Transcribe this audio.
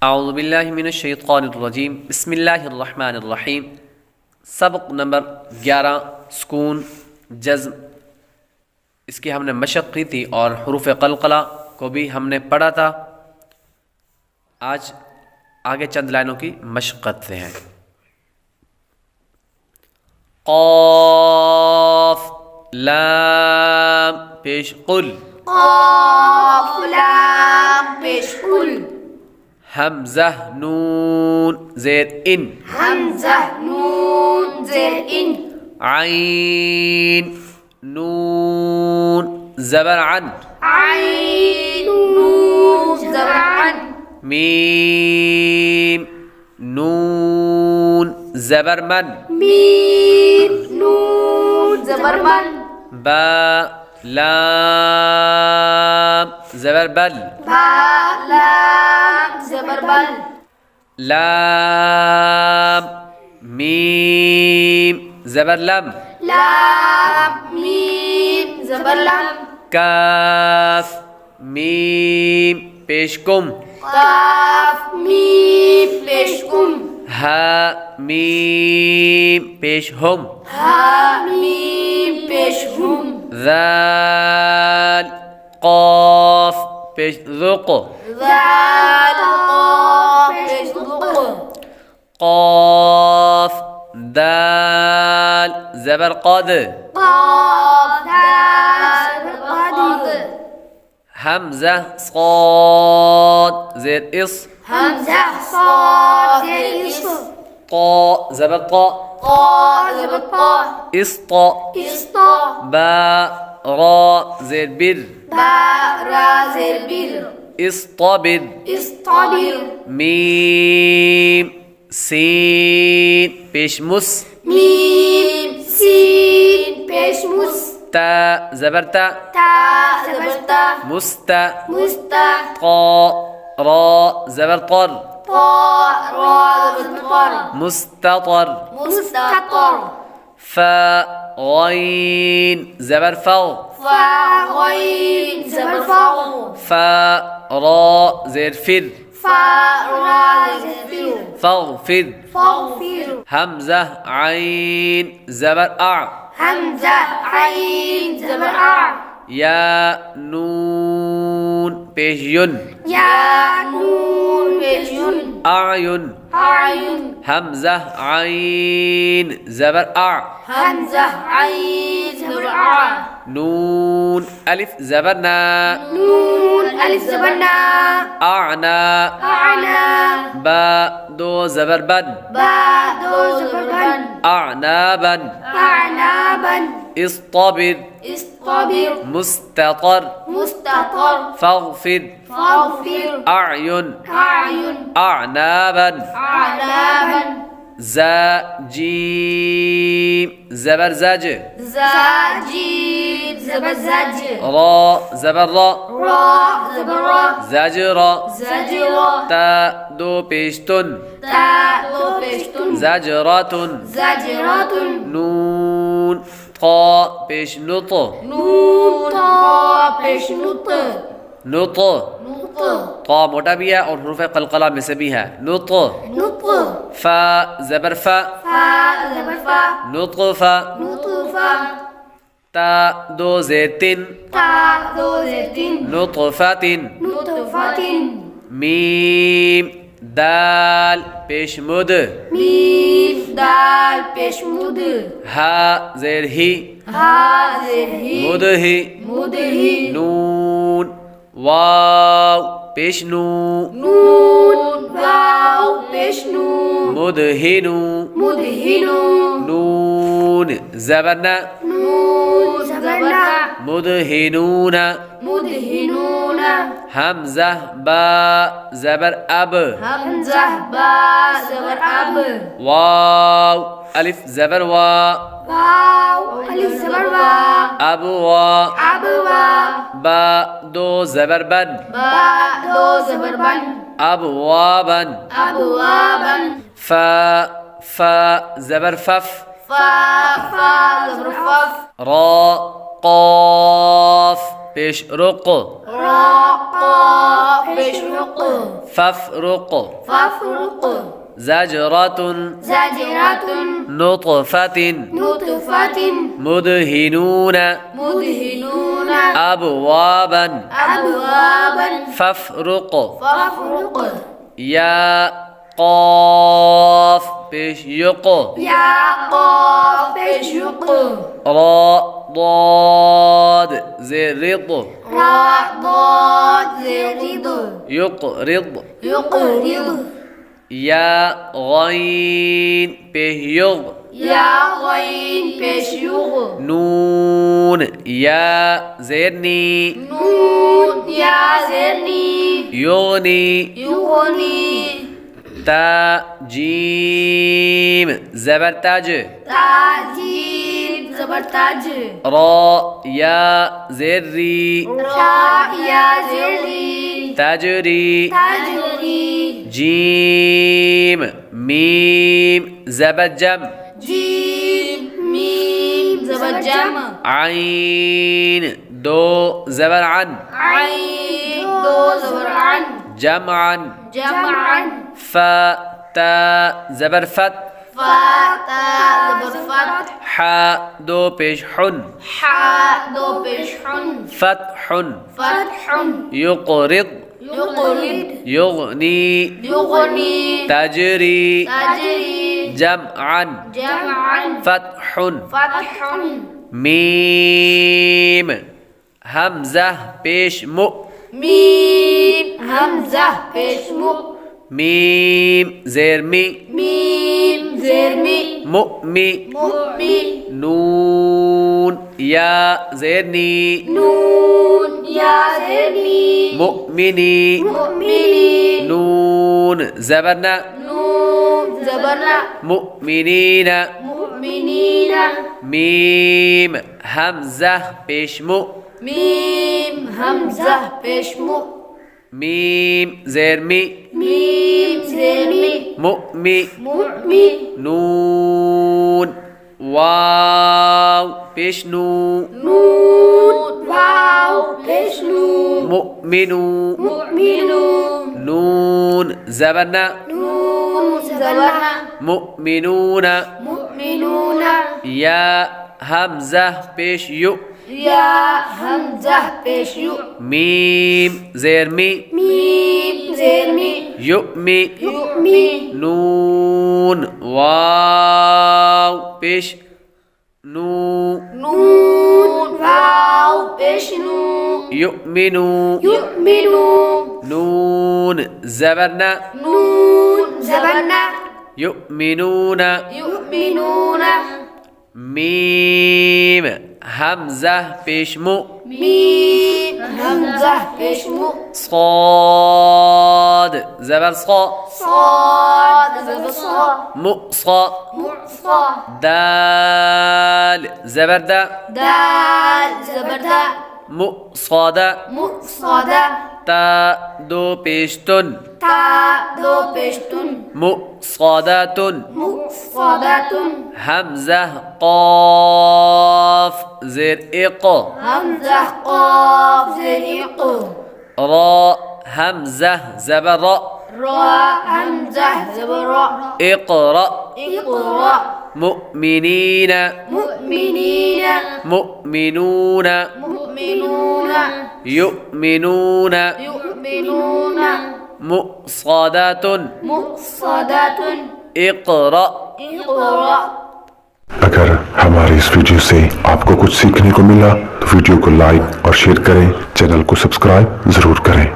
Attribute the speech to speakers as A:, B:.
A: अऊज़ु बिल्लाहि मिनश्शैतानिर्रजीम बिस्मिल्लाहिर्रहमानिर्रहीम। सबक नंबर 11 सुकून जज़्म। इसकी हमने मशक़ की थी और हुरूफ़ क़लक़ला को भी हमने पढ़ा था। आज आगे चंद लाइनों की मशक़ करते हैं। क़ाफ़ लाम पेश कुल,
B: क़ाफ़ लाम पेश कुल,
A: हमज़ा नून ज़ेर इन,
B: हमज़ा नून ज़ेर इन,
A: आइन नून ज़बर अन,
B: आइन नून ज़बर अन,
A: मीम नून ज़बर मन,
B: मीम नून ज़बर मन,
A: बा लाम ज़बर बल,
B: बा लाम ज़बर बल,
A: लाम मीम ज़बर लम,
B: लाम मीम ज़बर लम,
A: काफ मीम पेश कुम,
B: काफ मीम पेश कुम,
A: हा मीम पेश हुम,
B: हा मीम पेश हुम,
A: ज़ाल क़ाफ पेश ज़ुक़,
B: ज़ाल क़ाफ पेश ज़ुक़,
A: क़ाफ दाल ज़बर क़द,
B: क़ाफ दाल क़द,
A: हमज़ा क़ाद ज़ेर इस,
B: हमज़ा क़ाद ज़ेर इस,
A: क़ा ज़बर क़ा,
B: क़ा ज़बर क़ा,
A: इस्ता,
B: इस्ता,
A: बा रा ज़ेर बिर,
B: बा रा ज़ेर बिर,
A: इस्ताबिर,
B: इस्ताबिर,
A: मीम सीन पेश मुस,
B: मीम सीन पेश मुस,
A: ता ज़बर ता,
B: ता ज़बर ता,
A: मुस्ता,
B: मुस्ता,
A: क़ा रा ज़बर क़र,
B: क़ा रा ज़बर क़र,
A: मुस्ततर,
B: मुस्ततर,
A: फा गैन ज़बर फ़,
B: फा गैन ज़बर फ़ा,
A: फा रा ज़ेर फिर,
B: फा रा ज़ेर फिर,
A: फ़ग़फ़िर,
B: फ़ग़फ़िर,
A: हमज़ा आइन ज़बर आ,
B: हमज़ा आइन ज़बर आ,
A: या नून पेश युन,
B: या नून पेश युन,
A: आयुन,
B: आयुन,
A: हमज़ा आइन ज़बर आ,
B: हमज़ा आइन ज़बर आ,
A: नून अलिफ ज़बर ना,
B: नून अलिफ ज़बर ना,
A: आना,
B: आना,
A: बा दो ज़बर बन,
B: बा दो ज़बर बन,
A: अनाबन,
B: अनाबन,
A: इस्ताबिर,
B: इस्ताबिर,
A: मुस्ततर,
B: मुस्ततर,
A: फ़ग़फ़िर,
B: फ़ग़फ़िर,
A: आयुन,
B: आयुन,
A: अनाबन,
B: अनाबन,
A: ज़ा जीम ज़बर ज़ज,
B: ज़ा जीम ज़बर ज़ज,
A: रा ज़बर रा,
B: रा ज़बर रा,
A: ज़जरा,
B: ज़जरा,
A: ता दो पेशतुन,
B: ता दो पेशतुन,
A: ज़जरातुन,
B: ज़जरातुन,
A: नून ता पेश नुत,
B: नून ता पेश नुत,
A: नुत
B: नुत,
A: ता मोटा भी है और हुरूफ़ क़लक़ला में से भी है, नुत,
B: नुत,
A: फ़ा ज़बर फ़ा,
B: फा ज़बर फा,
A: नुत्फ़ा,
B: नुतफ़ा,
A: ता दो ज़ेतिन,
B: ता दो ज़ेतिन,
A: नुत्फ़तिन,
B: नुतफ़तिन,
A: मीम दाल पेश मुद,
B: मीम दाल पेश मुद,
A: हा ज़ेर ही,
B: हा ज़ेर ही,
A: मुद ही,
B: मुद ही,
A: नून वाव पेश नू,
B: नून वाव पेश नू,
A: मुदहिनु,
B: मुदहिनु,
A: नून ज़बर ना,
B: नून ज़बर ना,
A: मुदहिनूना,
B: मुदहिनूना,
A: हमज़ा बा ज़बर अब,
B: हमज़ा बा ज़बर अब,
A: वाव अलिफ ज़बर वा,
B: वाव अलिफ ज़बर वा,
A: अब वा,
B: अब वा,
A: बा दो ज़बर बन,
B: बा दो ज़बर बन,
A: अब वाबन,
B: अब वाबन,
A: फा फा ज़बर फफ,
B: फा फा ज़बर फफ,
A: रा क़ाफ پیش رق
B: را قاف پیش رق
A: فافرق
B: فافرق
A: زجرة
B: زجرة
A: نطفة
B: نطفة
A: مدهنون
B: مدهنون
A: أبوابا
B: أبوابا
A: فافرق
B: فافرق
A: يا قاف پیش يق
B: يا قاف پیش رق
A: را ضاد زرط
B: را ضاد زرد
A: يقرض
B: يقرض
A: يا غين پیش يغ
B: يا غين پیش یغ
A: نون يا زرني
B: نون يا زرني
A: يغني
B: يغني
A: تا جيم زبر تاج
B: تاجيب زبر تاج
A: را يا زري
B: را يا زري
A: تجري
B: تجري
A: جيم ميم زبر جم
B: جيم ميم زبر جمع
A: عين دو زبر عن
B: عين دو زبر عن
A: جمعا
B: جمعا
A: فا تا زبر فت
B: فتا زبر فتح
A: حا دو پیش حن
B: حا دو پیش حن
A: فتح
B: فتح
A: يقرض
B: يقرض
A: يغني
B: يغني
A: تجري
B: تجري
A: جمعا
B: جمعا
A: فتح
B: فتح
A: ميم همزة پیش مو
B: ميم همزة پیش مو
A: ميم زرمي
B: ميم زرمي
A: مؤمي
B: مؤمي
A: نون يا زرني
B: نون يا زرني
A: مؤمني
B: مؤمني
A: نون زبرنا
B: نون زبرنا
A: مؤمنين
B: مؤمنين
A: ميم همزة پیش مو
B: ميم همزة پیش مو
A: ميم زرمي
B: ميم زرمي
A: مؤمي
B: مؤمي
A: نون واو پیش نو
B: نون واو پیش نو
A: مؤمنو
B: مؤمنو
A: نون زبرنا
B: نون زبرنا
A: مؤمنون
B: مؤمنون
A: يا همزة پیش يو
B: يا همزة پیش یو
A: ميم زرمي
B: ميم زرمي
A: يؤمي
B: يؤمي
A: نون واو پیش نو
B: نون واو پیش نو
A: يؤمنو
B: يؤمنو
A: نون زبرنا
B: نون زبرنا
A: يؤمنون
B: يؤمنون
A: ميم همزة پیش مو
B: ميم همزة پیش مو
A: صاد زبر صا
B: صاد زبر صاد
A: مؤصى
B: مؤصى
A: دال زبر دا
B: دال زبر دا
A: مؤصاد
B: مؤصدة
A: تا دو پیشتن
B: تا دو پیشتون
A: مؤصادة
B: مؤصدة
A: همزة قاف زر اق
B: همزة قاف زريق
A: را همزة زبر را
B: را همزة زبر را
A: اقرأ
B: اقرأ
A: مؤمنين
B: مؤمنين
A: مؤمنون
B: مؤمنون
A: يؤمنون
B: يؤمنون
A: مؤصدة
B: مؤصدة
A: اقرأ
B: اقرأ
C: अगर हमारी इस वीडियो से आपको कुछ सीखने को मिला तो वीडियो को लाइक और शेयर करें, चैनल को सब्सक्राइब जरूर करें।